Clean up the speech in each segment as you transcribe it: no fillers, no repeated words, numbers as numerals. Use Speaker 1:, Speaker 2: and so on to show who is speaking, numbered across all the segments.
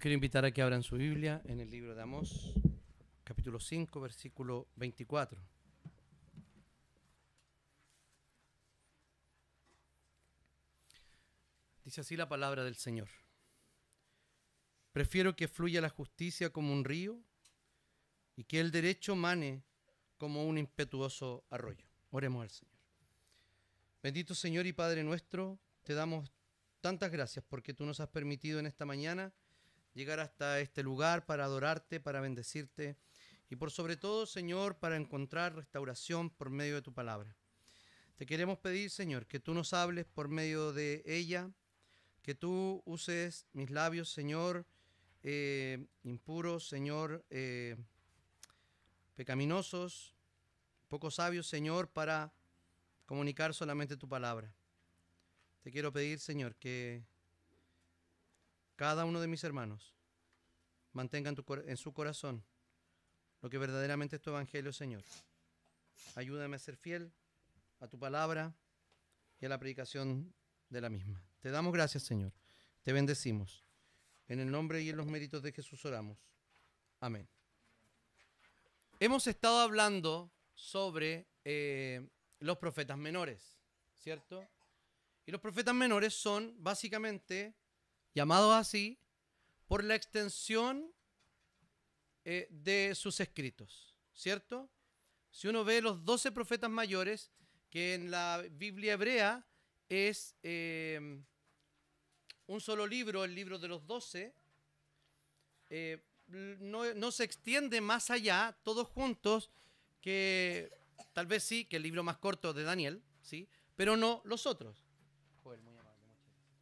Speaker 1: quiero invitar a que abran su Biblia en el libro de Amós, capítulo 5, versículo 24. Dice así la palabra del Señor. Prefiero que fluya la justicia como un río y que el derecho mane como un impetuoso arroyo. Oremos al Señor. Bendito Señor y Padre nuestro, te damos tantas gracias porque tú nos has permitido en esta mañana llegar hasta este lugar para adorarte, para bendecirte y por sobre todo, Señor, para encontrar restauración por medio de tu palabra. Te queremos pedir, Señor, que tú nos hables por medio de ella, que tú uses mis labios, Señor, impuros, Señor, pecaminosos, poco sabios, Señor, para comunicar solamente tu palabra. Te quiero pedir, Señor, que cada uno de mis hermanos mantenga en su corazón lo que verdaderamente es tu evangelio, Señor. Ayúdame a ser fiel a tu palabra y a la predicación de la misma. Te damos gracias, Señor. Te bendecimos. En el nombre y en los méritos de Jesús oramos. Amén. Hemos estado hablando sobre los profetas menores, ¿cierto? Y los profetas menores son básicamente llamados así por la extensión de sus escritos, ¿cierto? Si uno ve los 12 profetas mayores, que en la Biblia hebrea es un solo libro, el libro de los 12, no se extiende más allá, todos juntos, que tal vez sí, que el libro más corto de Daniel, ¿sí? Pero no los otros. Joder, muy amable, muchas gracias.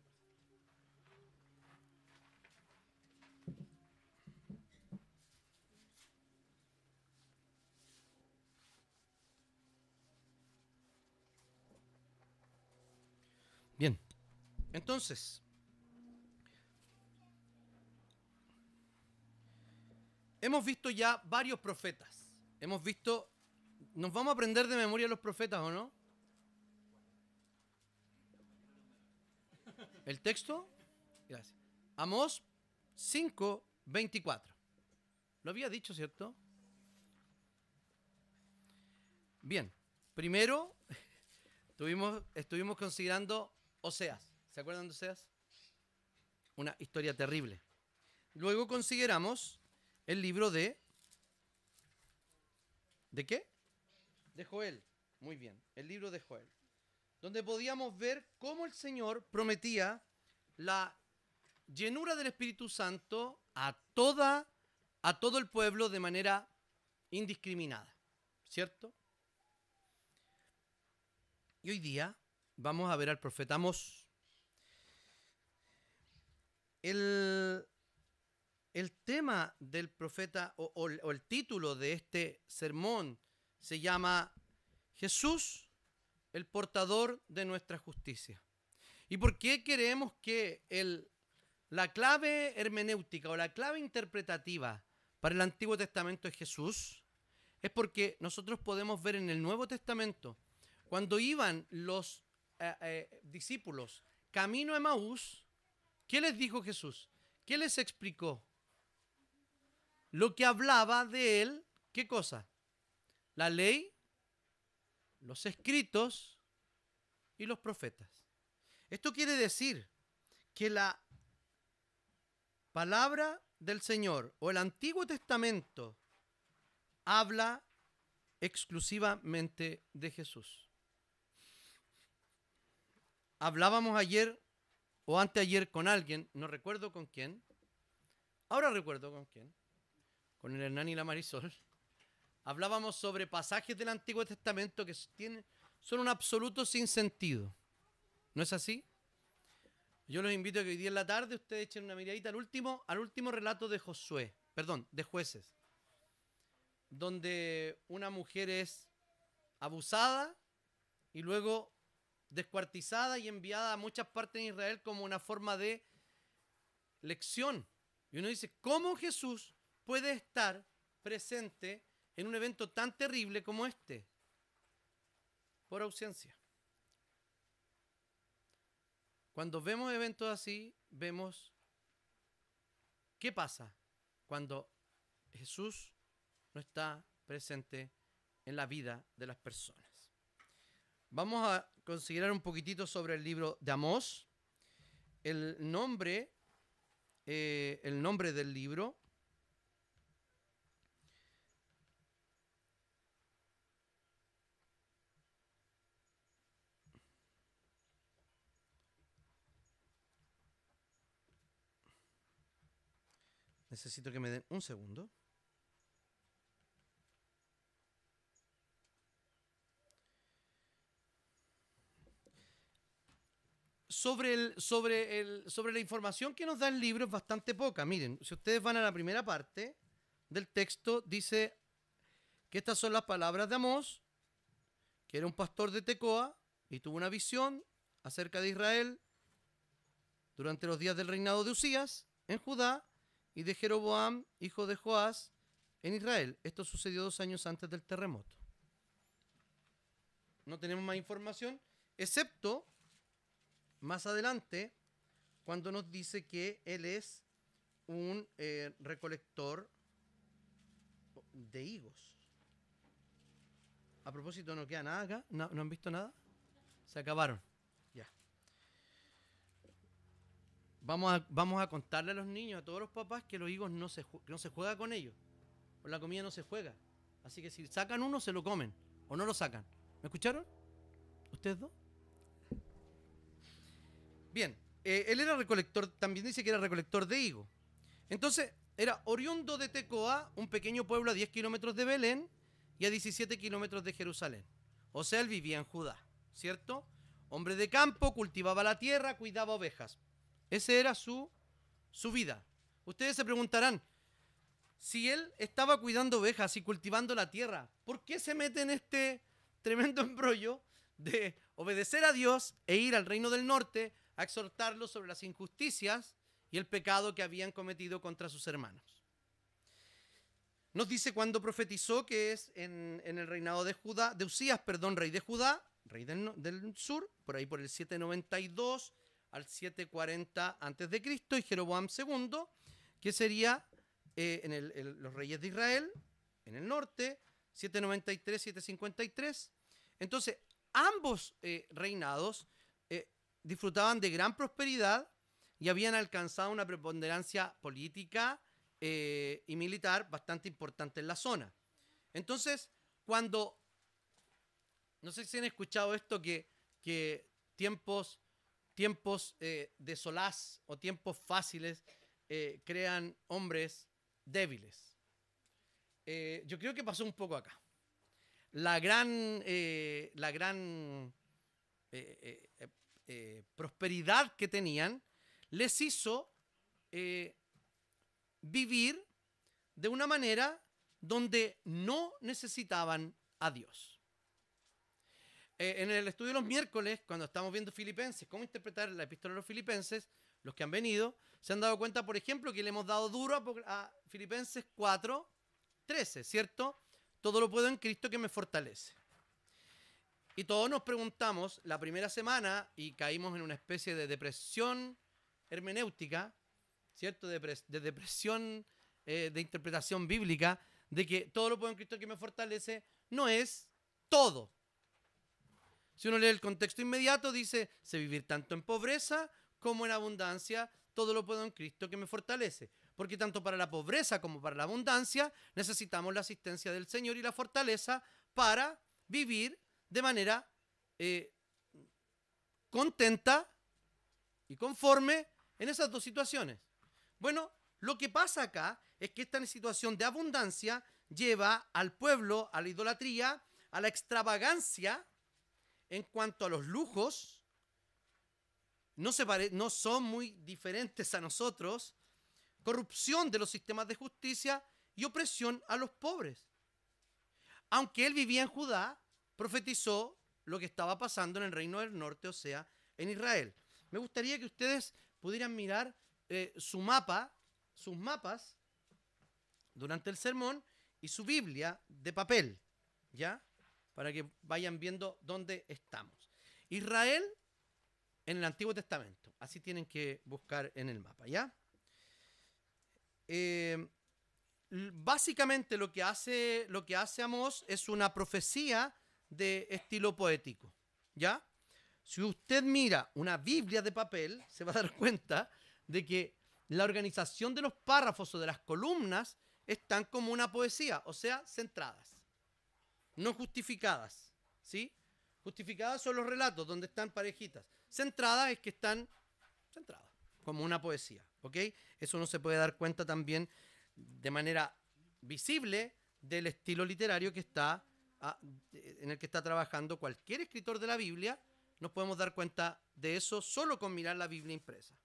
Speaker 1: Bien, entonces, hemos visto ya varios profetas. Hemos visto, ¿nos vamos a aprender de memoria los profetas o no? ¿El texto? Gracias. Amós 5, 24. Lo había dicho, ¿cierto? Bien, primero estuvimos considerando Oseas. ¿Se acuerdan de Oseas? Una historia terrible. Luego consideramos el libro de... ¿De qué? De Joel. Muy bien, el libro de Joel. Donde podíamos ver cómo el Señor prometía la llenura del Espíritu Santo a todo el pueblo de manera indiscriminada. ¿Cierto? Y hoy día vamos a ver al profeta Amós. El tema del profeta o el título de este sermón se llama Jesús, el portador de nuestra justicia. ¿Y por qué queremos que la clave hermenéutica o la clave interpretativa para el Antiguo Testamento es Jesús? Es porque nosotros podemos ver en el Nuevo Testamento, cuando iban los discípulos camino a Emaús, ¿qué les dijo Jesús? ¿Qué les explicó? Lo que hablaba de él, ¿qué cosa? La ley, los escritos y los profetas. Esto quiere decir que la palabra del Señor o el Antiguo Testamento habla exclusivamente de Jesús. Hablábamos ayer o anteayer con alguien, no recuerdo con quién, ahora recuerdo con quién, con el Hernán y la Marisol. Hablábamos sobre pasajes del Antiguo Testamento que son un absoluto sinsentido. ¿No es así? Yo los invito a que hoy día en la tarde ustedes echen una miradita al último relato de de Jueces, donde una mujer es abusada y luego descuartizada y enviada a muchas partes de Israel como una forma de lección. Y uno dice, ¿cómo Jesús puede estar presente en un evento tan terrible como este? Por ausencia. Cuando vemos eventos así, vemos ¿Qué pasa cuando Jesús no está presente en la vida de las personas? Vamos a considerar un poquitito sobre el libro de Amós. El nombre del libro necesito que me den un segundo. Sobre la información que nos da el libro es bastante poca. Miren, si ustedes van a la primera parte del texto, dice que estas son las palabras de Amós, que era un pastor de Tecoa y tuvo una visión acerca de Israel durante los días del reinado de Usías en Judá y de Jeroboam, hijo de Joás, en Israel. Esto sucedió 2 años antes del terremoto. No tenemos más información, excepto más adelante, cuando nos dice que él es un recolector de higos. A propósito, no queda nada acá. ¿No han visto nada? Se acabaron. Ya. Vamos a contarle a los niños, a todos los papás, que los higos no se juega con ellos. Con la comida no se juega. Así que si sacan uno, se lo comen. O no lo sacan. ¿Me escucharon? ¿Ustedes dos? Bien, él era recolector, también dice que era recolector de higo. Entonces, era oriundo de Tecoa, un pequeño pueblo a 10 kilómetros de Belén y a 17 kilómetros de Jerusalén. O sea, él vivía en Judá, ¿cierto? Hombre de campo, cultivaba la tierra, cuidaba ovejas. Esa era su vida. Ustedes se preguntarán, si él estaba cuidando ovejas y cultivando la tierra, ¿por qué se mete en este tremendo embrollo de obedecer a Dios e ir al reino del norte a exhortarlos sobre las injusticias y el pecado que habían cometido contra sus hermanos? Nos dice cuando profetizó que es en el reinado de Usías, rey de Judá, rey del sur, por ahí por el 792 al 740 a.C., y Jeroboam II, que sería los reyes de Israel, en el norte, 793-753. Entonces, ambos reinados disfrutaban de gran prosperidad y habían alcanzado una preponderancia política y militar bastante importante en la zona. Entonces, no sé si han escuchado esto, que tiempos de solaz o tiempos fáciles crean hombres débiles. Yo creo que pasó un poco acá. La gran prosperidad que tenían les hizo vivir de una manera donde no necesitaban a Dios. En el estudio de los miércoles, cuando estamos viendo Filipenses, cómo interpretar la epístola de los Filipenses, los que han venido se han dado cuenta, por ejemplo, que le hemos dado duro a Filipenses 4:13, ¿cierto? Todo lo puedo en Cristo que me fortalece. Y todos nos preguntamos la primera semana y caímos en una especie de depresión hermenéutica, ¿cierto? De depresión de interpretación bíblica, de que todo lo puedo en Cristo que me fortalece no es todo. Si uno lee el contexto inmediato, dice, sé vivir tanto en pobreza como en abundancia, todo lo puedo en Cristo que me fortalece. Porque tanto para la pobreza como para la abundancia necesitamos la asistencia del Señor y la fortaleza para vivir de manera contenta y conforme en esas dos situaciones. Bueno, lo que pasa acá es que esta situación de abundancia lleva al pueblo a la idolatría, a la extravagancia en cuanto a los lujos. No son muy diferentes a nosotros. Corrupción de los sistemas de justicia y opresión a los pobres. Aunque él vivía en Judá, profetizó lo que estaba pasando en el reino del norte, o sea, en Israel. Me gustaría que ustedes pudieran mirar sus mapas durante el sermón y su Biblia de papel, ¿ya? Para que vayan viendo dónde estamos. Israel en el Antiguo Testamento. Así tienen que buscar en el mapa, ¿ya? básicamente lo que hace Amós es una profecía de estilo poético, ¿ya? Si usted mira una Biblia de papel, se va a dar cuenta de que la organización de los párrafos o de las columnas están como una poesía, o sea, centradas, no justificadas, ¿sí? Justificadas son los relatos donde están parejitas. Centradas es que están centradas, como una poesía, ¿ok? Eso uno se puede dar cuenta también de manera visible del estilo literario en el que está trabajando cualquier escritor de la Biblia. Nos podemos dar cuenta de eso solo con mirar la Biblia impresa.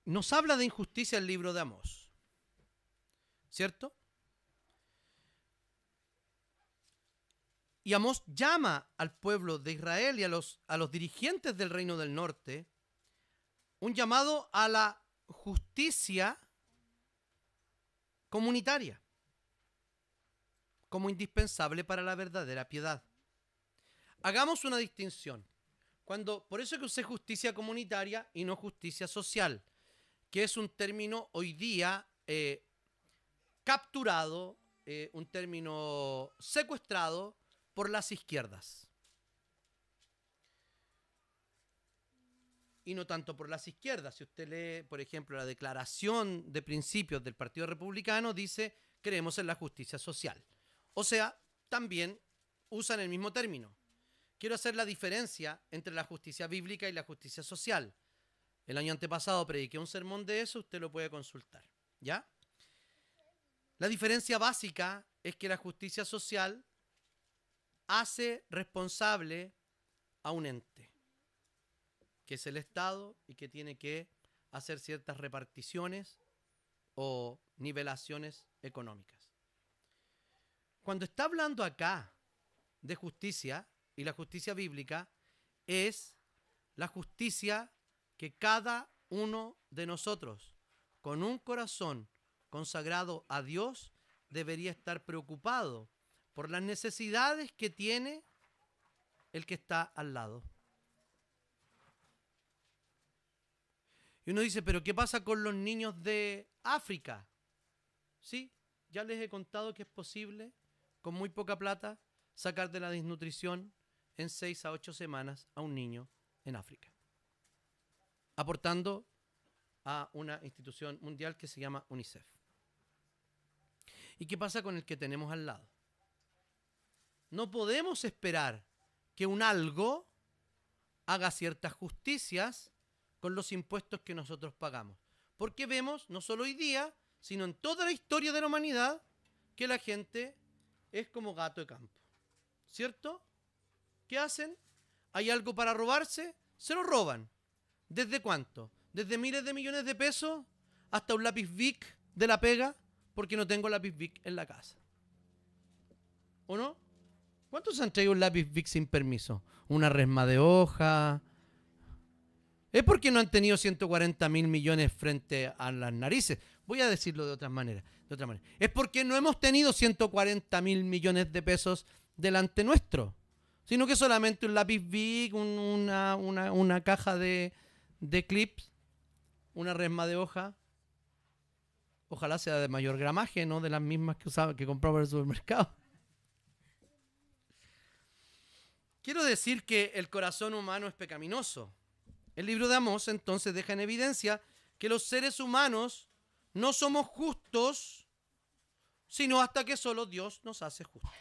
Speaker 1: Nos habla de injusticia el libro de Amós, ¿cierto? Y Amós llama al pueblo de Israel y a los dirigentes del reino del norte un llamado a la justicia comunitaria como indispensable para la verdadera piedad. Hagamos una distinción. Por eso que usé justicia comunitaria y no justicia social, que es un término hoy día capturado, un término secuestrado por las izquierdas. Y no tanto por las izquierdas. Si usted lee, por ejemplo, la declaración de principios del Partido Republicano, dice, creemos en la justicia social. O sea, también usan el mismo término. Quiero hacer la diferencia entre la justicia bíblica y la justicia social. El año antepasado prediqué un sermón de eso, usted lo puede consultar, ¿ya? La diferencia básica es que la justicia social hace responsable a un ente, que es el Estado y que tiene que hacer ciertas reparticiones o nivelaciones económicas. Cuando está hablando acá de justicia, y la justicia bíblica es la justicia que cada uno de nosotros, con un corazón consagrado a Dios, debería estar preocupado por las necesidades que tiene el que está al lado. Y uno dice, ¿pero qué pasa con los niños de África? Sí, ya les he contado que es posible, con muy poca plata, sacar de la desnutrición en 6 a 8 semanas a un niño en África, aportando a una institución mundial que se llama UNICEF. ¿Y qué pasa con el que tenemos al lado? No podemos esperar que un algo haga ciertas justicias con los impuestos que nosotros pagamos. Porque vemos, no solo hoy día, sino en toda la historia de la humanidad, que la gente es como gato de campo. ¿Cierto? ¿Qué hacen? ¿Hay algo para robarse? Se lo roban. ¿Desde cuánto? Desde miles de millones de pesos hasta un lápiz Bic de la pega, porque no tengo lápiz Bic en la casa. ¿O no? ¿Cuántos han traído un lápiz Bic sin permiso? Una resma de hoja. Es porque no han tenido 140.000 millones frente a las narices. Voy a decirlo de otra manera. Es porque no hemos tenido 140.000 millones de pesos delante nuestro, sino que solamente un lápiz Bic, una caja de clips, una resma de hoja. Ojalá sea de mayor gramaje, no de las mismas que compraba en el supermercado. Quiero decir que el corazón humano es pecaminoso. El libro de Amós entonces deja en evidencia que los seres humanos no somos justos, sino hasta que solo Dios nos hace justos.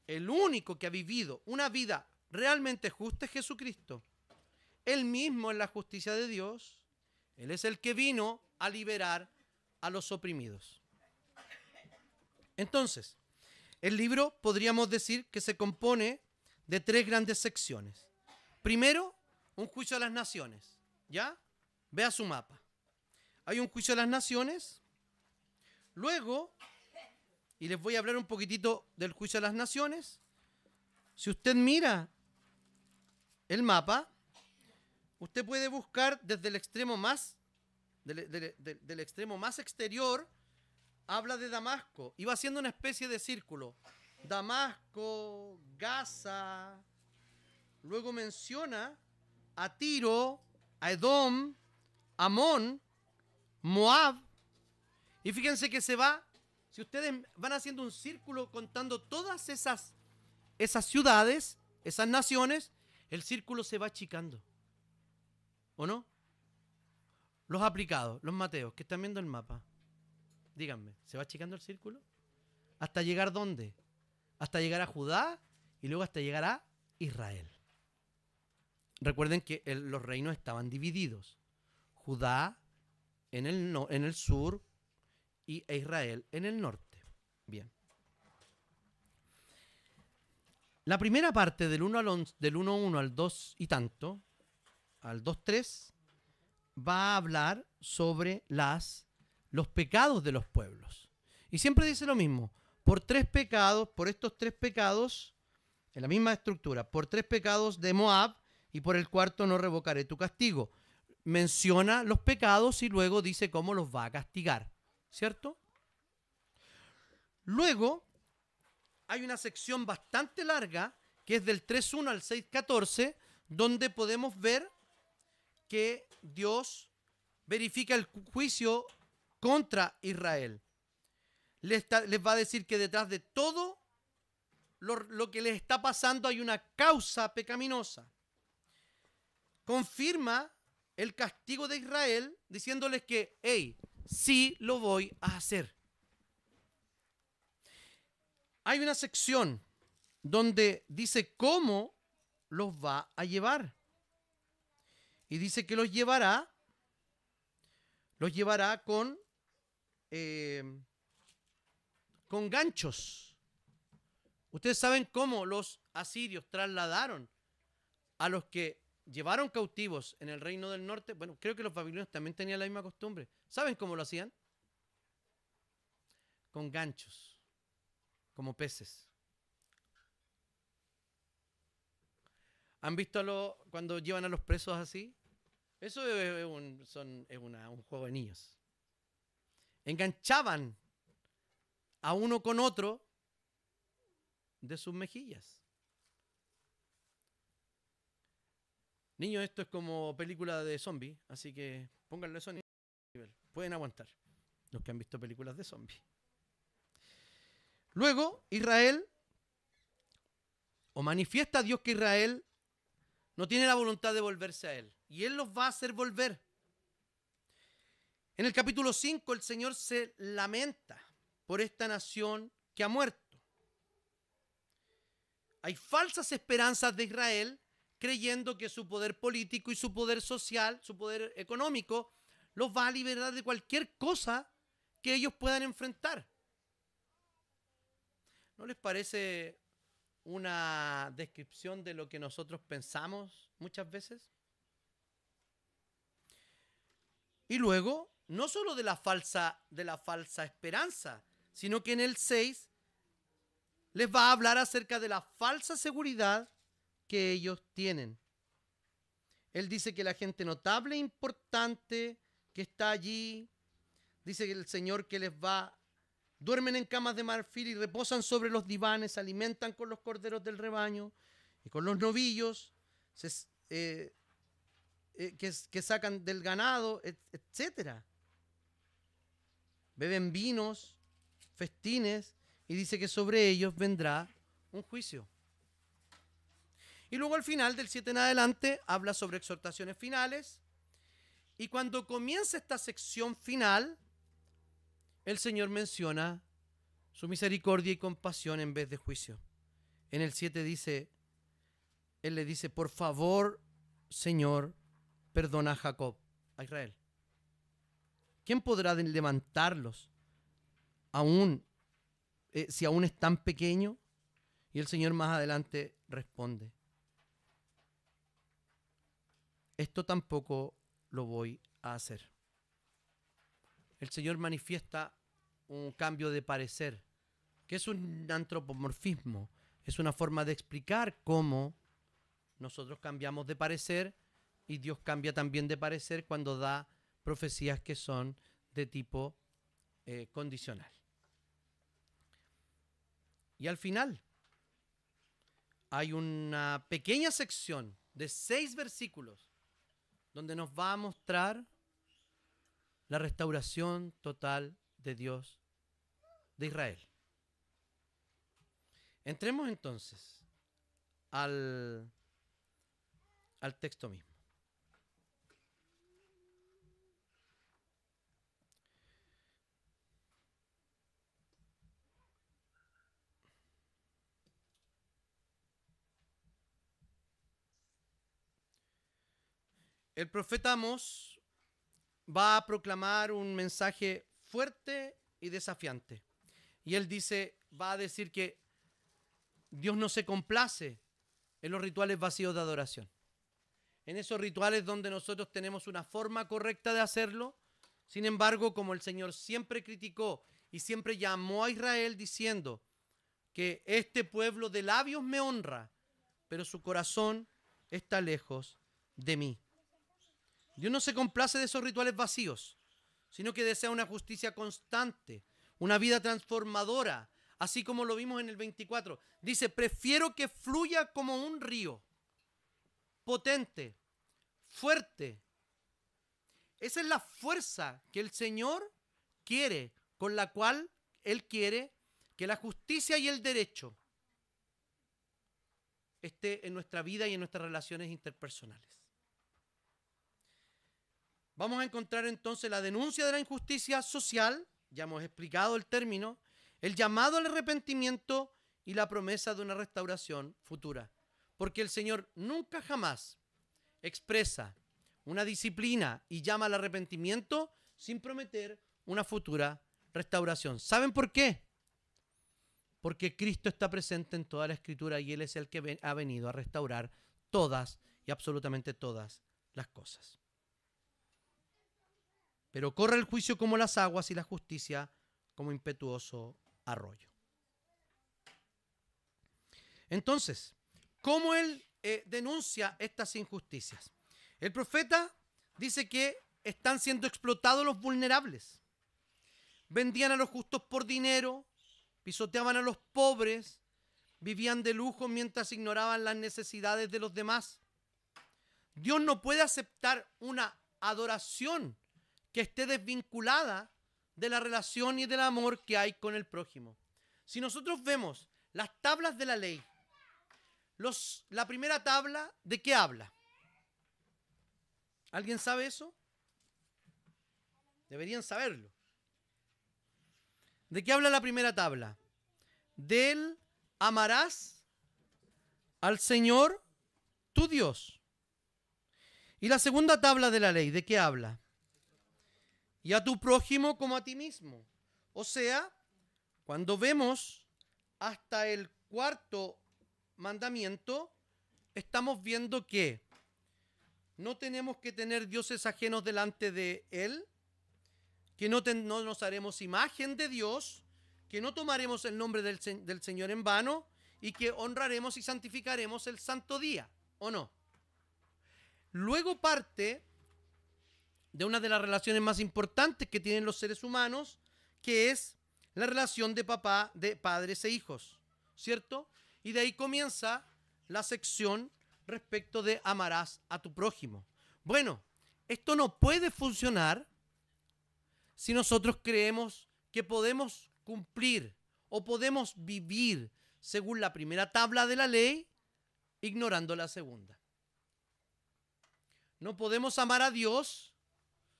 Speaker 1: El único que ha vivido una vida realmente justa es Jesucristo. Él mismo es la justicia de Dios. Él es el que vino a liberar a los oprimidos. Entonces, el libro podríamos decir que se compone de 3 grandes secciones. Primero, un juicio a las naciones. ¿Ya? Vea su mapa. Hay un juicio a las naciones. Luego, y les voy a hablar un poquitito del juicio a las naciones. Si usted mira el mapa, usted puede buscar desde el extremo más del extremo más exterior, habla de Damasco y va haciendo una especie de círculo. Damasco, Gaza, luego menciona a Tiro, a Edom, Amón, Moab. Y fíjense que se va, si ustedes van haciendo un círculo contando todas esas ciudades, esas naciones, el círculo se va achicando. ¿O no? Los aplicados, los mateos, que están viendo el mapa. Díganme, ¿se va achicando el círculo? ¿Hasta llegar dónde? Hasta llegar a Judá y luego hasta llegar a Israel. Recuerden que los reinos estaban divididos. Judá en el sur e Israel en el norte. Bien. La primera parte del 1:1 al 2 y tanto, al 2:3, va a hablar sobre los pecados de los pueblos. Y siempre dice lo mismo. Por estos tres pecados, en la misma estructura, por 3 pecados de Moab y por el 4 no revocaré tu castigo. Menciona los pecados y luego dice cómo los va a castigar, ¿cierto? Luego hay una sección bastante larga que es del 3:1 al 6:14, donde podemos ver que Dios verifica el juicio contra Israel. Les va a decir que detrás de todo lo que les está pasando hay una causa pecaminosa. Confirma el castigo de Israel diciéndoles que, hey, sí lo voy a hacer. Hay una sección donde dice cómo los va a llevar. Y dice que los llevará con ganchos. Ustedes saben cómo los asirios trasladaron a los que llevaron cautivos en el reino del norte. Bueno, creo que los babilonios también tenían la misma costumbre. ¿Saben cómo lo hacían? Con ganchos, como peces. ¿Han visto cuando llevan a los presos así? Eso es un juego de niños. Enganchaban a uno con otro de sus mejillas. Niños, esto es como película de zombies, así que pónganle sonido. Pueden aguantar los que han visto películas de zombies. Luego, Israel, o manifiesta a Dios que Israel no tiene la voluntad de volverse a Él. Y Él los va a hacer volver. En el capítulo 5, el Señor se lamenta por esta nación que ha muerto. Hay falsas esperanzas de Israel creyendo que su poder político y su poder social, su poder económico, los va a liberar de cualquier cosa que ellos puedan enfrentar. ¿No les parece una descripción de lo que nosotros pensamos muchas veces? Y luego, no solo de la falsa esperanza, sino que en el 6 les va a hablar acerca de la falsa seguridad que ellos tienen. Él dice que la gente notable e importante que está allí, dice que el Señor que duermen en camas de marfil y reposan sobre los divanes, se alimentan con los corderos del rebaño y con los novillos que sacan del ganado, etc. Beben vinos, festines, y dice que sobre ellos vendrá un juicio. Y luego al final, del 7 en adelante, habla sobre exhortaciones finales. Y cuando comienza esta sección final, el Señor menciona su misericordia y compasión en vez de juicio. En el 7 dice, Él le dice, por favor, Señor, perdona a Jacob, a Israel. ¿Quién podrá levantarlos si aún es tan pequeño? Y el Señor más adelante responde, esto tampoco lo voy a hacer. El Señor manifiesta un cambio de parecer, que es un antropomorfismo, es una forma de explicar cómo nosotros cambiamos de parecer y Dios cambia también de parecer cuando da profecías que son de tipo condicional. Y al final hay una pequeña sección de 6 versículos donde nos va a mostrar la restauración total de Dios de Israel. Entremos entonces al texto mismo. El profeta Amós va a proclamar un mensaje fuerte y desafiante. Y él va a decir que Dios no se complace en los rituales vacíos de adoración. En esos rituales donde nosotros tenemos una forma correcta de hacerlo. Sin embargo, como el Señor siempre criticó y siempre llamó a Israel diciendo que este pueblo de labios me honra, pero su corazón está lejos de mí. Dios no se complace de esos rituales vacíos, sino que desea una justicia constante, una vida transformadora, así como lo vimos en el 24. Dice, prefiero que fluya como un río, potente, fuerte. Esa es la fuerza que el Señor quiere, con la cual Él quiere que la justicia y el derecho esté en nuestra vida y en nuestras relaciones interpersonales. Vamos a encontrar entonces la denuncia de la injusticia social, ya hemos explicado el término, el llamado al arrepentimiento y la promesa de una restauración futura. Porque el Señor nunca jamás expresa una disciplina y llama al arrepentimiento sin prometer una futura restauración. ¿Saben por qué? Porque Cristo está presente en toda la Escritura y Él es el que ha venido a restaurar todas y absolutamente todas las cosas. Pero corre el juicio como las aguas y la justicia como impetuoso arroyo. Entonces, ¿cómo Él denuncia estas injusticias? El profeta dice que están siendo explotados los vulnerables. Vendían a los justos por dinero, pisoteaban a los pobres, vivían de lujo mientras ignoraban las necesidades de los demás. Dios no puede aceptar una adoración que esté desvinculada de la relación y del amor que hay con el prójimo. Si nosotros vemos las tablas de la ley, la primera tabla, ¿de qué habla? ¿Alguien sabe eso? Deberían saberlo. ¿De qué habla la primera tabla? Del amarás al Señor tu Dios. Y la segunda tabla de la ley, ¿de qué habla? Y a tu prójimo como a ti mismo. O sea, cuando vemos hasta el cuarto mandamiento, estamos viendo que no tenemos que tener dioses ajenos delante de Él, que no nos haremos imagen de Dios, que no tomaremos el nombre del Señor en vano y que honraremos y santificaremos el santo día, ¿o no? Luego parte de una de las relaciones más importantes que tienen los seres humanos, que es la relación de padres e hijos, ¿cierto? Y de ahí comienza la sección respecto de amarás a tu prójimo. Bueno, esto no puede funcionar si nosotros creemos que podemos cumplir o podemos vivir según la primera tabla de la ley, ignorando la segunda. No podemos amar a Dios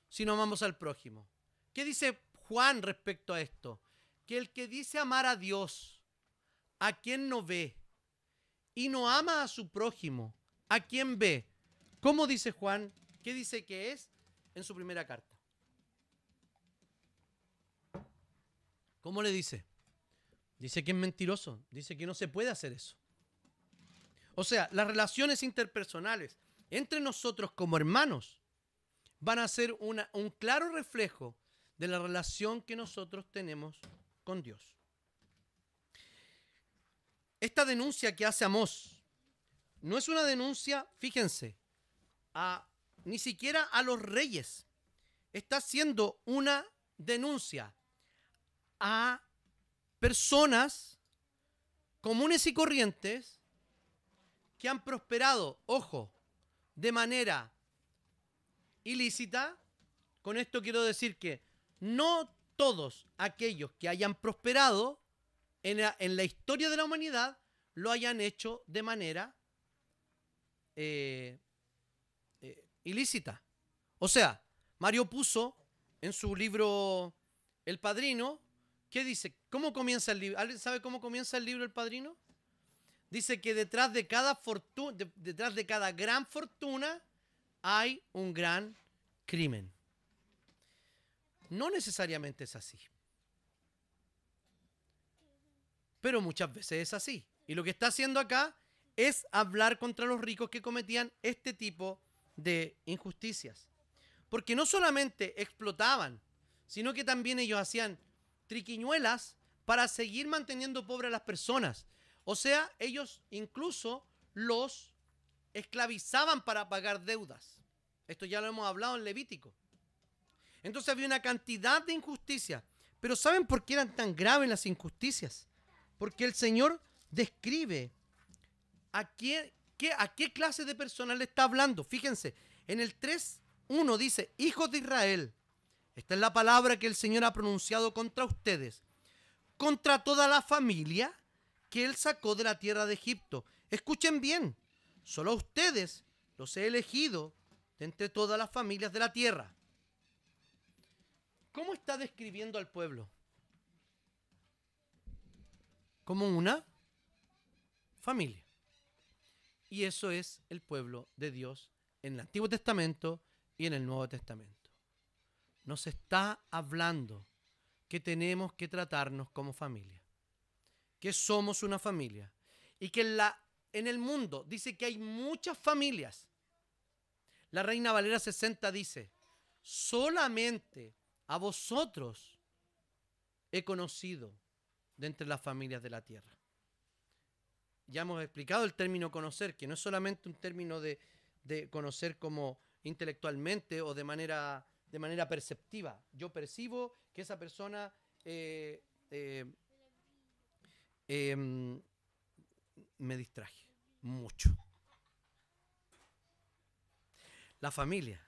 Speaker 1: si no amamos al prójimo. ¿Qué dice Juan respecto a esto? Que el que dice amar a Dios, ¿a quien no ve? Y no ama a su prójimo, ¿a quién ve? ¿Cómo dice Juan? ¿Qué dice que es en su primera carta? ¿Cómo le dice? Dice que es mentiroso, dice que no se puede hacer eso. O sea, las relaciones interpersonales entre nosotros como hermanos van a ser un claro reflejo de la relación que nosotros tenemos con Dios. Esta denuncia que hace Amós no es una denuncia, fíjense, ni siquiera a los reyes. Está haciendo una denuncia a personas comunes y corrientes que han prosperado, ojo, de manera ilícita. Con esto quiero decir que no todos aquellos que hayan prosperado en la historia de la humanidad lo hayan hecho de manera ilícita. O sea, Mario Puzo en su libro El Padrino, ¿qué dice? ¿Cómo comienza el libro? ¿Alguien sabe cómo comienza el libro El Padrino? Dice que detrás de cada gran fortuna hay un gran crimen. No necesariamente es así, pero muchas veces es así. Y lo que está haciendo acá es hablar contra los ricos que cometían este tipo de injusticias. Porque no solamente explotaban, sino que también ellos hacían triquiñuelas para seguir manteniendo pobres a las personas. O sea, ellos incluso los esclavizaban para pagar deudas. Esto ya lo hemos hablado en Levítico. Entonces había una cantidad de injusticias. Pero ¿saben por qué eran tan graves las injusticias? Porque el Señor describe a qué clase de personas le está hablando. Fíjense, en el 3:1 dice, hijos de Israel, esta es la palabra que el Señor ha pronunciado contra ustedes, contra toda la familia que Él sacó de la tierra de Egipto. Escuchen bien, solo a ustedes los he elegido de entre todas las familias de la tierra. ¿Cómo está describiendo al pueblo? Como una familia. Y eso es el pueblo de Dios en el Antiguo Testamento y en el Nuevo Testamento. Nos está hablando que tenemos que tratarnos como familia, que somos una familia y que en el mundo dice que hay muchas familias. La Reina Valera 60 dice, solamente a vosotros he conocido de entre las familias de la tierra. Ya hemos explicado el término conocer, que no es solamente un término de conocer como intelectualmente o de manera perceptiva. Yo percibo que esa persona me distraje mucho. La familia.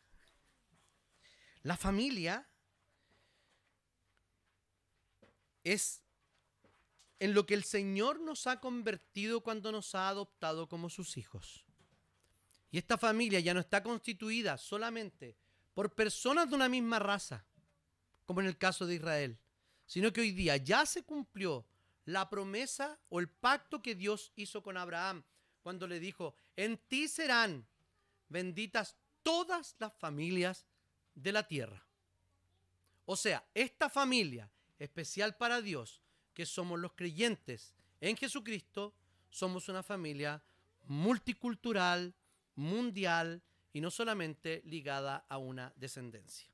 Speaker 1: La familia es en lo que el Señor nos ha convertido cuando nos ha adoptado como sus hijos. Y esta familia ya no está constituida solamente por personas de una misma raza, como en el caso de Israel, sino que hoy día ya se cumplió la promesa o el pacto que Dios hizo con Abraham cuando le dijo, en ti serán benditas todas las familias de la tierra. O sea, esta familia especial para Dios, que somos los creyentes en Jesucristo, somos una familia multicultural, mundial y no solamente ligada a una descendencia.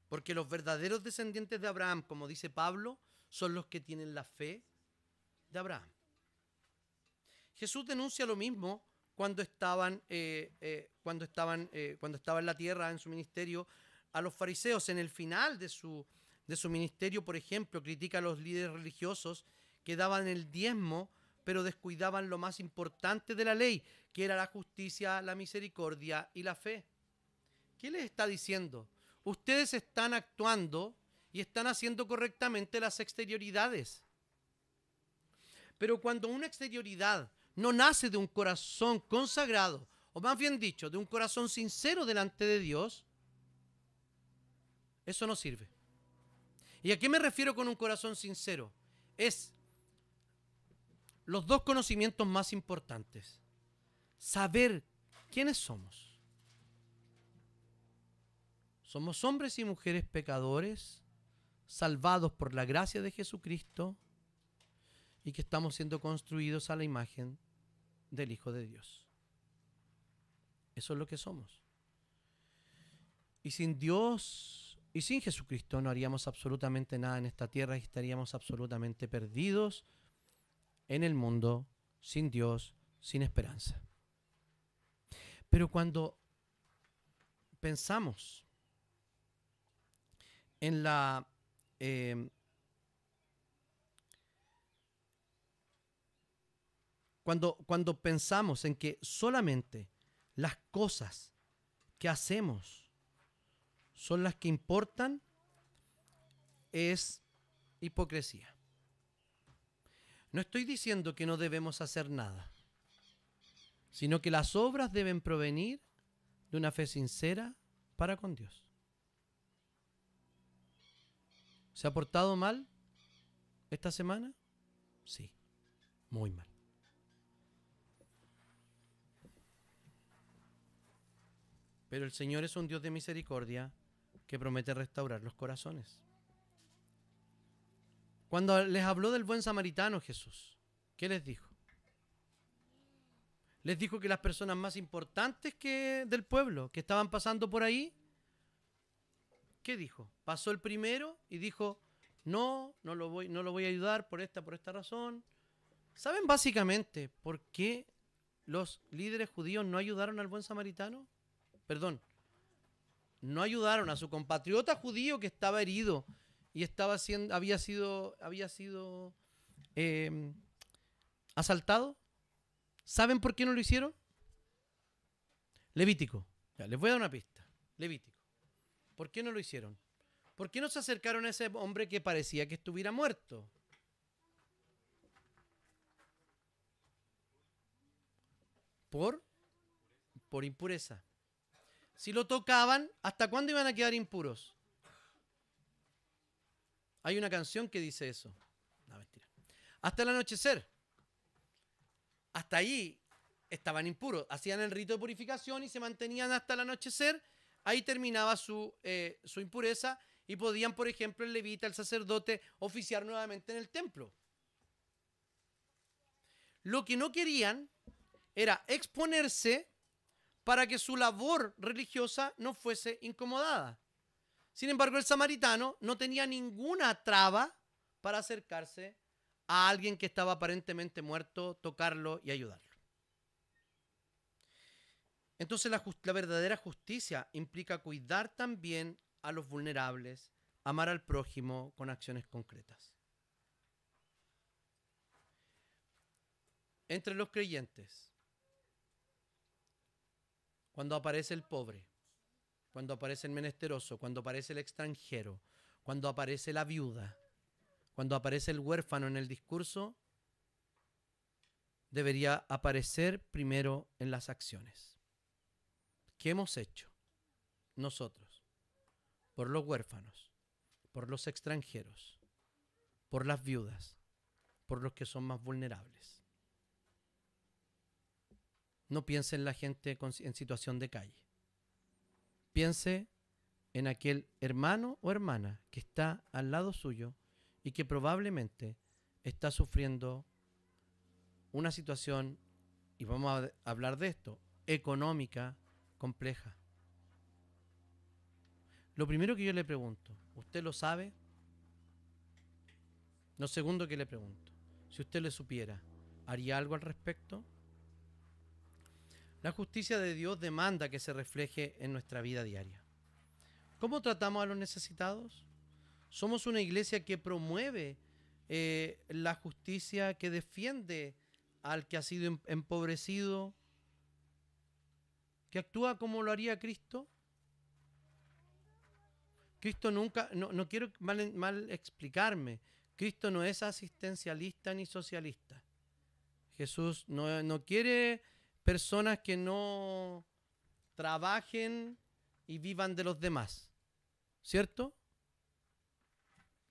Speaker 1: Porque los verdaderos descendientes de Abraham, como dice Pablo, son los que tienen la fe de Abraham. Jesús denuncia lo mismo cuando estaba en la tierra, en su ministerio, a los fariseos. En el final de su ministerio, por ejemplo, critica a los líderes religiosos que daban el diezmo, pero descuidaban lo más importante de la ley, que era la justicia, la misericordia y la fe. ¿Qué les está diciendo? Ustedes están actuando y están haciendo correctamente las exterioridades. Pero cuando una exterioridad no nace de un corazón consagrado, o más bien dicho, de un corazón sincero delante de Dios, eso no sirve. ¿Y a qué me refiero con un corazón sincero? Es los dos conocimientos más importantes. Saber quiénes somos. Somos hombres y mujeres pecadores, salvados por la gracia de Jesucristo y que estamos siendo construidos a la imagen del Hijo de Dios. Eso es lo que somos. Y sin Dios y sin Jesucristo no haríamos absolutamente nada en esta tierra y estaríamos absolutamente perdidos en el mundo, sin Dios, sin esperanza. Pero cuando pensamos en cuando pensamos en que solamente las cosas que hacemos son las que importan, es hipocresía. No estoy diciendo que no debemos hacer nada, sino que las obras deben provenir de una fe sincera para con Dios. ¿Se ha portado mal esta semana? Sí, muy mal. Pero el Señor es un Dios de misericordia que promete restaurar los corazones. Cuando les habló del buen samaritano Jesús, ¿qué les dijo? Les dijo que las personas más importantes del pueblo que estaban pasando por ahí, ¿qué dijo? Pasó el primero y dijo, no lo voy a ayudar por esta razón. ¿Saben básicamente por qué los líderes judíos no ayudaron al buen samaritano? Perdón, no ayudaron a su compatriota judío que estaba herido y había sido asaltado. ¿Saben por qué no lo hicieron? Levítico. Ya, les voy a dar una pista. Levítico. ¿Por qué no lo hicieron? ¿Por qué no se acercaron a ese hombre que parecía que estuviera muerto? Por impureza. Si lo tocaban, ¿hasta cuándo iban a quedar impuros? Hay una canción que dice eso. No, mentira. Hasta el anochecer. Hasta ahí estaban impuros. Hacían el rito de purificación y se mantenían hasta el anochecer. Ahí terminaba su impureza y podían, por ejemplo, el levita, el sacerdote, oficiar nuevamente en el templo. Lo que no querían era exponerse para que su labor religiosa no fuese incomodada. Sin embargo, el samaritano no tenía ninguna traba para acercarse a alguien que estaba aparentemente muerto, tocarlo y ayudarlo. Entonces la verdadera justicia implica cuidar también a los vulnerables, amar al prójimo con acciones concretas. Entre los creyentes, cuando aparece el pobre, cuando aparece el menesteroso, cuando aparece el extranjero, cuando aparece la viuda, cuando aparece el huérfano en el discurso, debería aparecer primero en las acciones. ¿Qué hemos hecho nosotros por los huérfanos, por los extranjeros, por las viudas, por los que son más vulnerables? No piense en la gente en situación de calle. Piense en aquel hermano o hermana que está al lado suyo y que probablemente está sufriendo una situación, y vamos a hablar de esto, económica compleja. Lo primero que yo le pregunto, ¿usted lo sabe? Lo segundo que le pregunto, si usted lo supiera, ¿haría algo al respecto? La justicia de Dios demanda que se refleje en nuestra vida diaria. ¿Cómo tratamos a los necesitados? Somos una iglesia que promueve la justicia, que defiende al que ha sido empobrecido, que actúa como lo haría Cristo. Cristo nunca, no quiero mal explicarme, Cristo no es asistencialista ni socialista. Jesús no quiere personas que no trabajen y vivan de los demás, ¿cierto?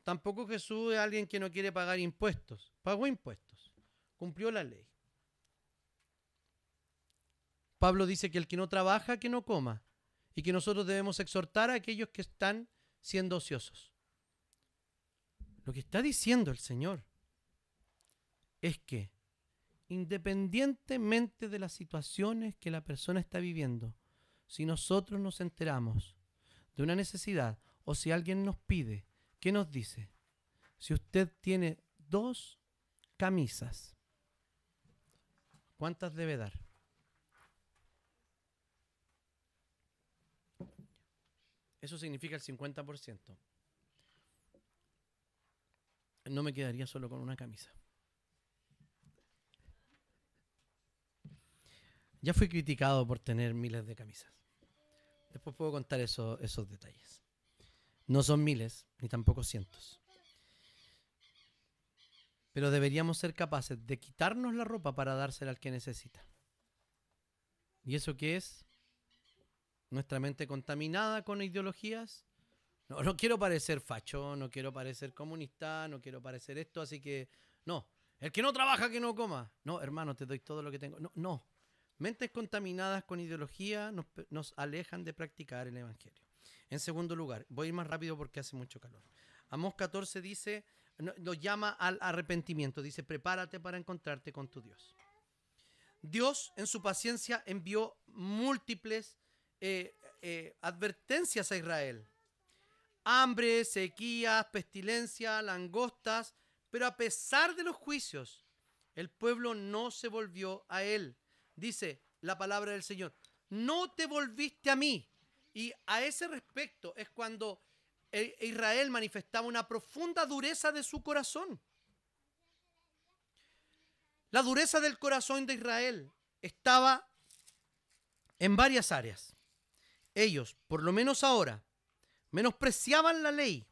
Speaker 1: Tampoco Jesús es alguien que no quiere pagar impuestos. Pagó impuestos, cumplió la ley. Pablo dice que el que no trabaja, que no coma, y que nosotros debemos exhortar a aquellos que están siendo ociosos. Lo que está diciendo el Señor es que independientemente de las situaciones que la persona está viviendo, si nosotros nos enteramos de una necesidad o si alguien nos pide, ¿qué nos dice? Si usted tiene 2 camisas, ¿cuántas debe dar? Eso significa el 50%. No me quedaría solo con una camisa. Ya fui criticado por tener miles de camisas. Después puedo contar esos detalles. No son miles, ni tampoco cientos. Pero deberíamos ser capaces de quitarnos la ropa para dársela al que necesita. ¿Y eso qué es? Nuestra mente contaminada con ideologías. No quiero parecer facho, no quiero parecer comunista, no quiero parecer esto, así que no. El que no trabaja, que no coma. No, hermano, te doy todo lo que tengo. No. Mentes contaminadas con ideología nos alejan de practicar el evangelio. En segundo lugar, voy a ir más rápido porque hace mucho calor. Amós 14 dice, nos llama al arrepentimiento. Dice, prepárate para encontrarte con tu Dios. Dios, en su paciencia, envió múltiples advertencias a Israel. Hambre, sequías, pestilencia, langostas, pero a pesar de los juicios, el pueblo no se volvió a él. Dice la palabra del Señor, no te volviste a mí. Y a ese respecto es cuando Israel manifestaba una profunda dureza de su corazón. La dureza del corazón de Israel estaba en varias áreas. Ellos, por lo menos ahora, menospreciaban la ley,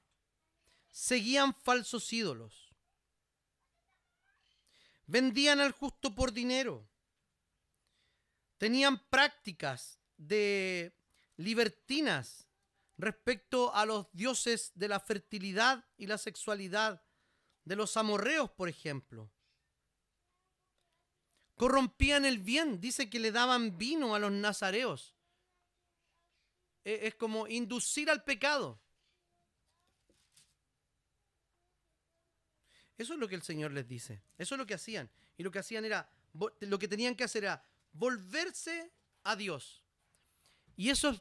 Speaker 1: seguían falsos ídolos, vendían al justo por dinero, tenían prácticas de libertinas respecto a los dioses de la fertilidad y la sexualidad, de los amorreos, por ejemplo. Corrompían el bien, dice que le daban vino a los nazareos. Es como inducir al pecado. Eso es lo que el Señor les dice. Eso es lo que hacían. Y lo que hacían era, lo que tenían que hacer era volverse a Dios. Y eso,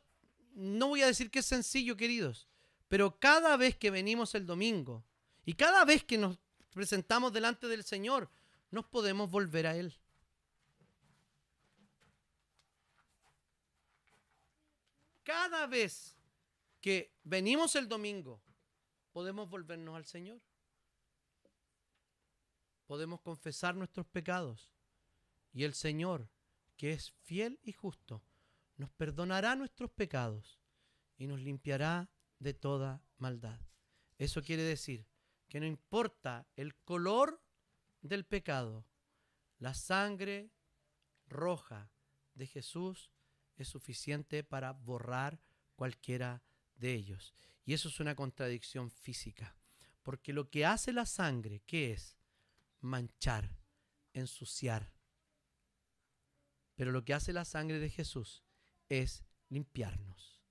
Speaker 1: no voy a decir que es sencillo, queridos, pero cada vez que venimos el domingo y cada vez que nos presentamos delante del Señor, nos podemos volver a Él. Cada vez que venimos el domingo, podemos volvernos al Señor. Podemos confesar nuestros pecados. Y el Señor, que es fiel y justo, nos perdonará nuestros pecados y nos limpiará de toda maldad. Eso quiere decir que no importa el color del pecado, la sangre roja de Jesús es suficiente para borrar cualquiera de ellos. Y eso es una contradicción física, porque lo que hace la sangre, ¿qué es? Manchar, ensuciar. Pero lo que hace la sangre de Jesús es limpiarnos.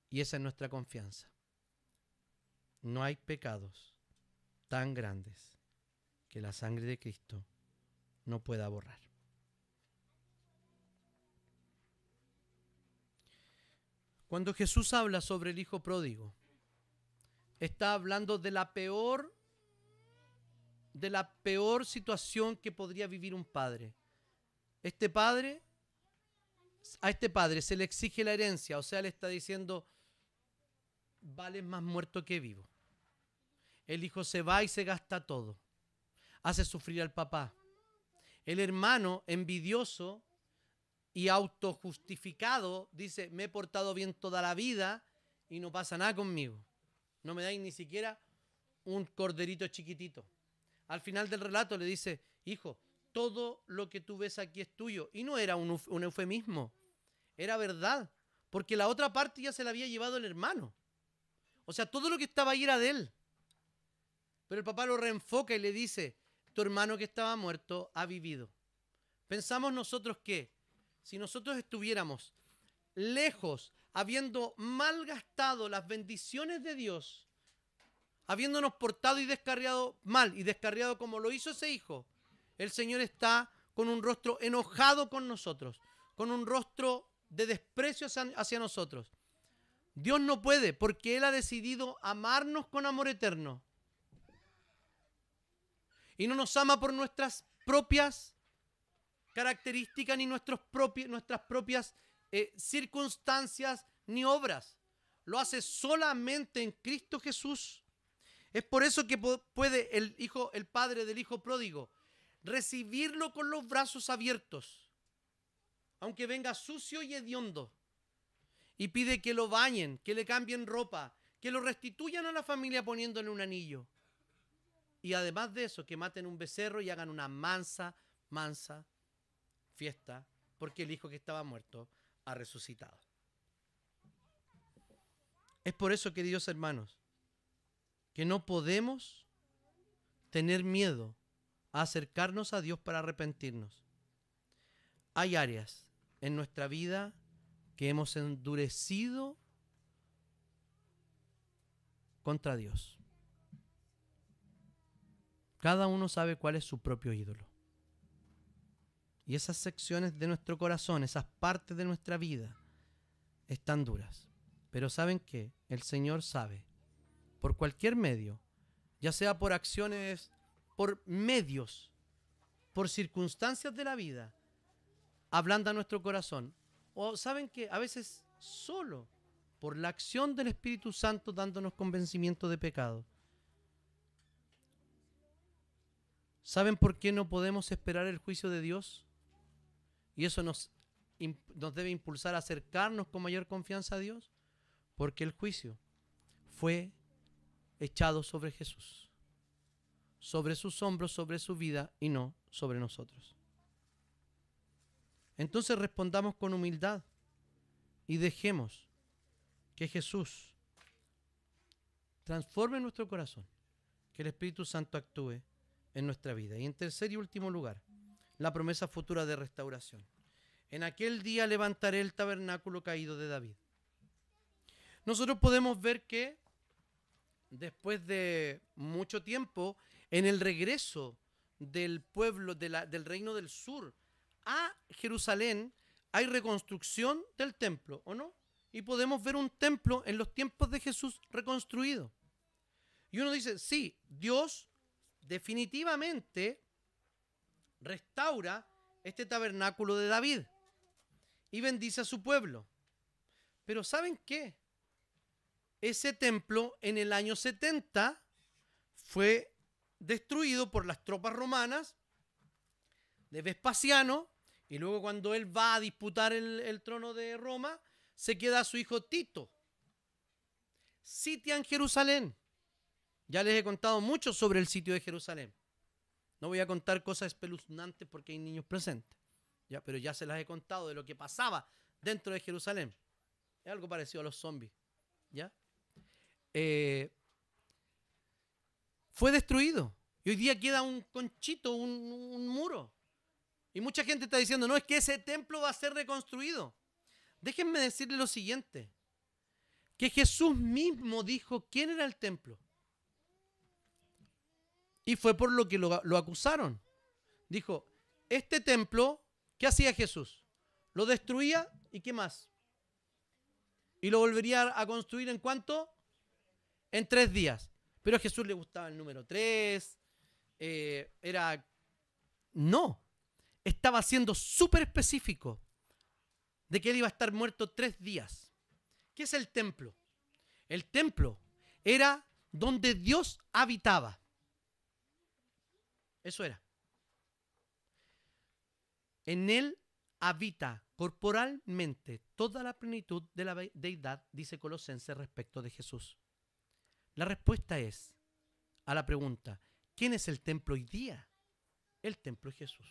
Speaker 1: Y esa es nuestra confianza. No hay pecados tan grandes que la sangre de Cristo no pueda borrar. Cuando Jesús habla sobre el hijo pródigo, está hablando de la peor situación que podría vivir un padre. A este padre se le exige la herencia, o sea, le está diciendo, vales más muerto que vivo. El hijo se va y se gasta todo. Hace sufrir al papá. El hermano, envidioso y autojustificado, dice, me he portado bien toda la vida y no pasa nada conmigo. No me dais ni siquiera un corderito chiquitito. Al final del relato le dice, hijo, todo lo que tú ves aquí es tuyo. Y no era un eufemismo, era verdad, porque la otra parte ya se la había llevado el hermano. O sea, todo lo que estaba ahí era de él. Pero el papá lo reenfoca y le dice, tu hermano que estaba muerto ha vivido. Pensamos nosotros que si nosotros estuviéramos lejos, habiendo malgastado las bendiciones de Dios, habiéndonos portado y descarriado mal y descarriado como lo hizo ese hijo, el Señor está con un rostro enojado con nosotros, con un rostro de desprecio hacia nosotros. Dios no puede, porque Él ha decidido amarnos con amor eterno. Y no nos ama por nuestras propias características ni nuestras propias circunstancias ni obras. Lo hace solamente en Cristo Jesús. Es por eso que puede el padre del hijo pródigo recibirlo con los brazos abiertos. aunque venga sucio y hediondo, y pide que lo bañen, que le cambien ropa, que lo restituyan a la familia poniéndole un anillo. Y además de eso, que maten un becerro y hagan una mansa fiesta, porque el hijo que estaba muerto ha resucitado. Es por eso, queridos hermanos, que no podemos tener miedo a acercarnos a Dios para arrepentirnos. Hay áreas en nuestra vida que hemos endurecido contra Dios. Cada uno sabe cuál es su propio ídolo. Y esas secciones de nuestro corazón, esas partes de nuestra vida, están duras. Pero ¿saben qué? El Señor sabe, por cualquier medio, ya sea por acciones, por medios, por circunstancias de la vida, ablanda nuestro corazón. O ¿saben qué? A veces solo por la acción del Espíritu Santo dándonos convencimiento de pecado. ¿Saben por qué no podemos esperar el juicio de Dios? Y eso nos debe impulsar a acercarnos con mayor confianza a Dios. Porque el juicio fue echado sobre Jesús, sobre sus hombros, sobre su vida y no sobre nosotros. Entonces respondamos con humildad y dejemos que Jesús transforme nuestro corazón, que el Espíritu Santo actúe en nuestra vida. Y en tercer y último lugar, la promesa futura de restauración. En aquel día levantaré el tabernáculo caído de David. Nosotros podemos ver que después de mucho tiempo, en el regreso del pueblo del reino del sur a Jerusalén, hay reconstrucción del templo, ¿o no? Y podemos ver un templo en los tiempos de Jesús reconstruido. Y uno dice, sí, Dios definitivamente restaura este tabernáculo de David y bendice a su pueblo. Pero ¿saben qué? Ese templo en el año 70 fue destruido por las tropas romanas de Vespasiano, y luego cuando él va a disputar el trono de Roma, se queda su hijo Tito. Sitian Jerusalén. Ya les he contado mucho sobre el sitio de Jerusalén. No voy a contar cosas espeluznantes porque hay niños presentes, ¿ya? Pero ya se las he contado de lo que pasaba dentro de Jerusalén. Es algo parecido a los zombies, ¿ya? Fue destruido. Y hoy día queda un conchito, un muro. Y mucha gente está diciendo, no, es que ese templo va a ser reconstruido. Déjenme decirle lo siguiente. Que Jesús mismo dijo quién era el templo. Y fue por lo que lo acusaron. Dijo, este templo, ¿qué hacía Jesús? Lo destruía y ¿qué más? Y lo volvería a construir ¿en cuánto? En 3 días. Pero a Jesús le gustaba el número 3. No. Estaba siendo súper específico de que él iba a estar muerto 3 días. ¿Qué es el templo? El templo era donde Dios habitaba. Eso era. En él habita corporalmente toda la plenitud de la deidad, dice Colosenses respecto de Jesús. La respuesta es a la pregunta, ¿quién es el templo hoy día? El templo es Jesús.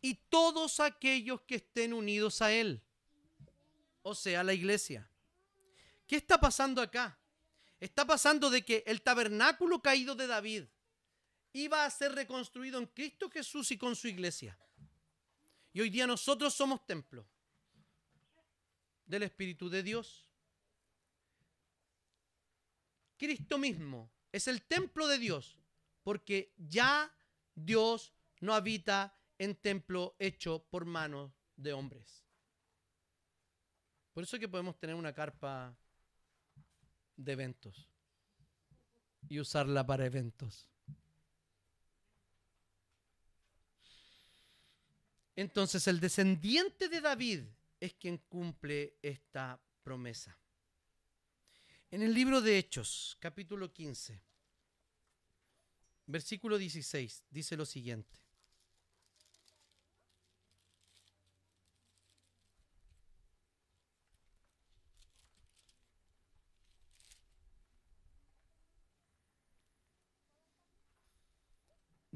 Speaker 1: Y todos aquellos que estén unidos a Él, o sea, la iglesia. ¿Qué está pasando acá? Está pasando de que el tabernáculo caído de David iba a ser reconstruido en Cristo Jesús y con su iglesia. Y hoy día nosotros somos templo del Espíritu de Dios. Cristo mismo es el templo de Dios, porque ya Dios no habita en templo hecho por manos de hombres. Por eso es que podemos tener una carpa de eventos y usarla para eventos. Entonces el descendiente de David es quien cumple esta promesa. En el libro de Hechos, capítulo 15, versículo 16, dice lo siguiente.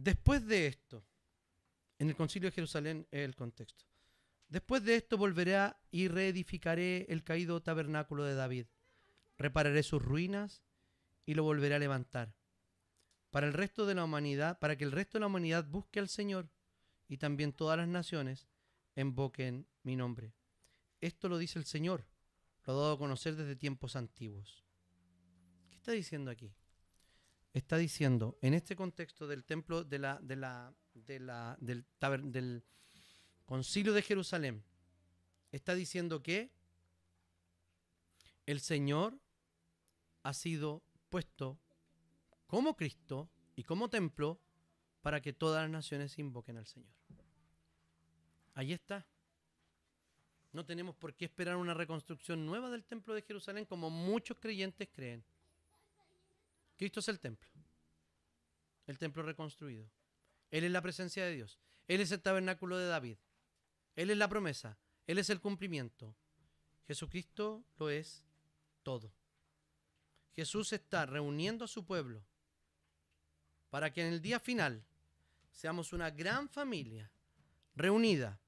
Speaker 1: Después de esto, en el concilio de Jerusalén es el contexto. Después de esto volveré y reedificaré el caído tabernáculo de David. Repararé sus ruinas y lo volveré a levantar. Para el resto de la humanidad, para que el resto de la humanidad busque al Señor y también todas las naciones invoquen mi nombre. Esto lo dice el Señor, lo ha dado a conocer desde tiempos antiguos. ¿Qué está diciendo aquí? Está diciendo, en este contexto del templo del concilio de Jerusalén, está diciendo que el Señor ha sido puesto como Cristo y como templo para que todas las naciones invoquen al Señor. Ahí está. No tenemos por qué esperar una reconstrucción nueva del templo de Jerusalén como muchos creyentes creen. Cristo es el templo reconstruido. Él es la presencia de Dios. Él es el tabernáculo de David. Él es la promesa. Él es el cumplimiento. Jesucristo lo es todo. Jesús está reuniendo a su pueblo para que en el día final seamos una gran familia reunida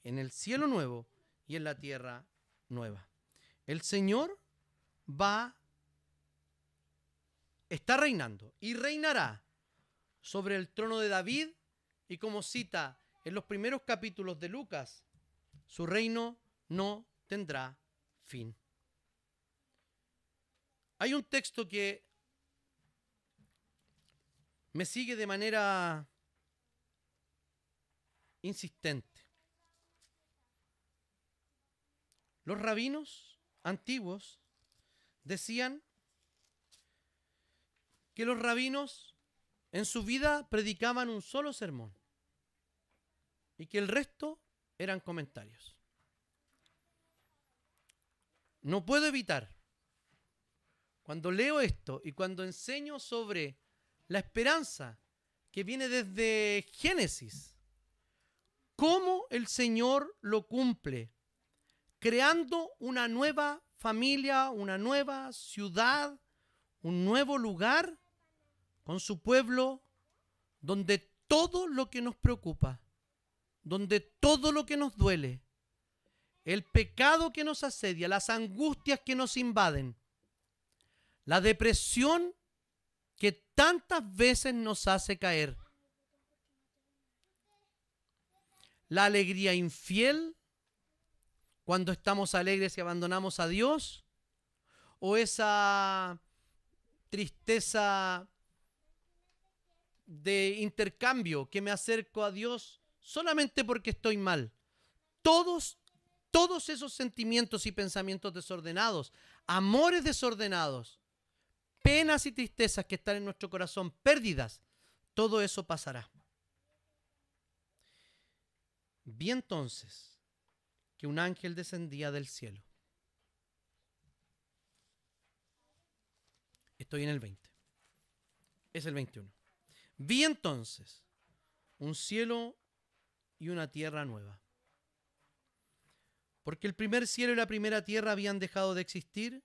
Speaker 1: en el cielo nuevo y en la tierra nueva. El Señor está reinando y reinará sobre el trono de David, y como cita en los primeros capítulos de Lucas, su reino no tendrá fin. Hay un texto que me sigue de manera insistente. Los rabinos antiguos decían que los rabinos en su vida predicaban un solo sermón y que el resto eran comentarios. No puedo evitar, cuando leo esto y cuando enseño sobre la esperanza que viene desde Génesis, cómo el Señor lo cumple, creando una nueva familia, una nueva ciudad, un nuevo lugar con su pueblo, donde todo lo que nos preocupa, donde todo lo que nos duele, el pecado que nos asedia, las angustias que nos invaden, la depresión que tantas veces nos hace caer, la alegría infiel cuando estamos alegres y abandonamos a Dios, o esa tristeza de intercambio que me acerco a Dios solamente porque estoy mal. Todos esos sentimientos y pensamientos desordenados, amores desordenados, penas y tristezas que están en nuestro corazón, pérdidas, todo eso pasará. Vi entonces que un ángel descendía del cielo. Estoy en el 20. Es el 21. Vi entonces un cielo y una tierra nueva. Porque el primer cielo y la primera tierra habían dejado de existir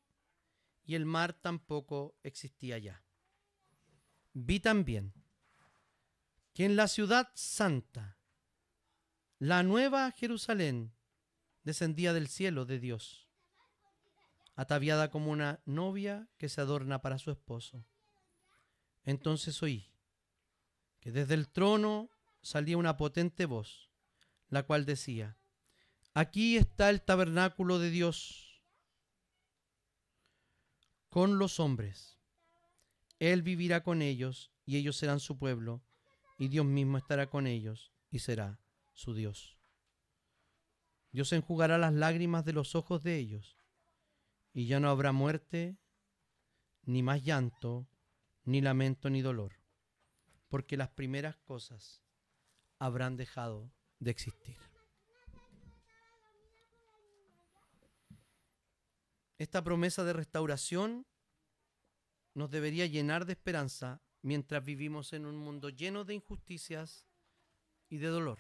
Speaker 1: y el mar tampoco existía ya. Vi también que en la ciudad santa, la nueva Jerusalén, descendía del cielo de Dios, ataviada como una novia que se adorna para su esposo. Entonces oí que desde el trono salía una potente voz, la cual decía: aquí está el tabernáculo de Dios con los hombres. Él vivirá con ellos y ellos serán su pueblo, y Dios mismo estará con ellos y será su Dios. Dios enjugará las lágrimas de los ojos de ellos, y ya no habrá muerte, ni más llanto, ni lamento, ni dolor, porque las primeras cosas habrán dejado de existir. Esta promesa de restauración nos debería llenar de esperanza mientras vivimos en un mundo lleno de injusticias y de dolor.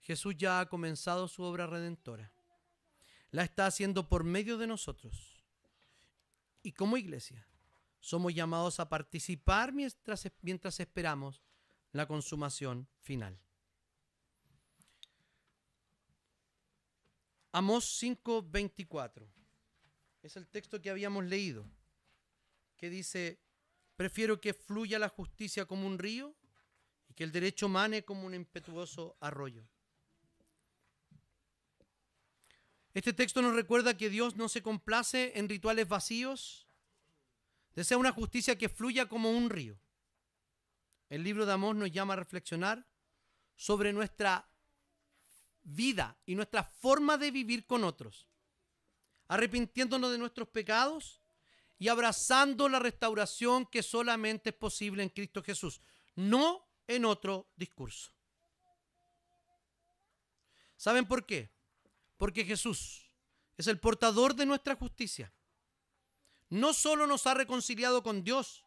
Speaker 1: Jesús ya ha comenzado su obra redentora. La está haciendo por medio de nosotros. Y como iglesia, somos llamados a participar mientras esperamos la consumación final. Amós 5:24 es el texto que habíamos leído, que dice: prefiero que fluya la justicia como un río y que el derecho mane como un impetuoso arroyo. Este texto nos recuerda que Dios no se complace en rituales vacíos, desea una justicia que fluya como un río. El libro de Amós nos llama a reflexionar sobre nuestra vida y nuestra forma de vivir con otros, arrepintiéndonos de nuestros pecados y abrazando la restauración que solamente es posible en Cristo Jesús, no en otro discurso. ¿Saben por qué? Porque Jesús es el portador de nuestra justicia. No solo nos ha reconciliado con Dios,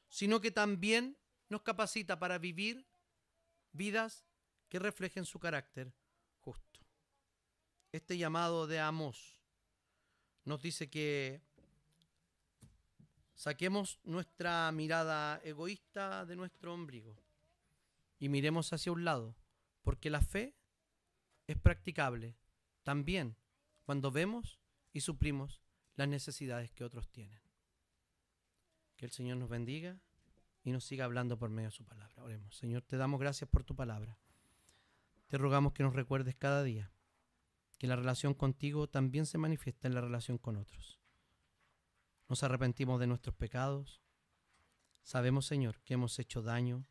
Speaker 1: sino que también nos capacita para vivir vidas que reflejen su carácter justo. Este llamado de Amós nos dice que saquemos nuestra mirada egoísta de nuestro ombligo y miremos hacia un lado, porque la fe es practicable también cuando vemos y suplimos las necesidades que otros tienen. Que el Señor nos bendiga y nos siga hablando por medio de su palabra. Oremos. Señor, te damos gracias por tu palabra. Te rogamos que nos recuerdes cada día que la relación contigo también se manifiesta en la relación con otros. Nos arrepentimos de nuestros pecados. Sabemos, Señor, que hemos hecho daño.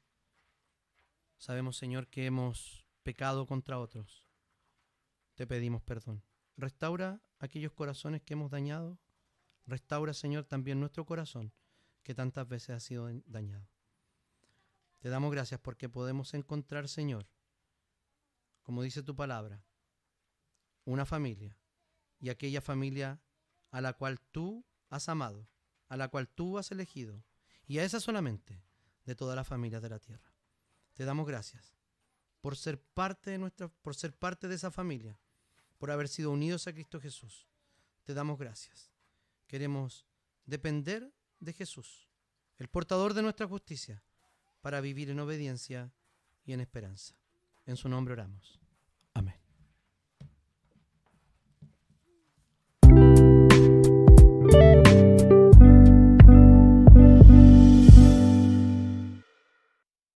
Speaker 1: Sabemos, Señor, que hemos pecado contra otros. Te pedimos perdón. Restaura aquellos corazones que hemos dañado. Restaura, Señor, también nuestro corazón, que tantas veces ha sido dañado. Te damos gracias porque podemos encontrar, Señor, como dice tu palabra, una familia, y aquella familia a la cual tú has amado, a la cual tú has elegido, y a esa solamente de todas las familias de la tierra. Te damos gracias por ser parte de esa familia, por haber sido unidos a Cristo Jesús. Te damos gracias. Queremos depender de Jesús, el portador de nuestra justicia, para vivir en obediencia y en esperanza. En su nombre oramos.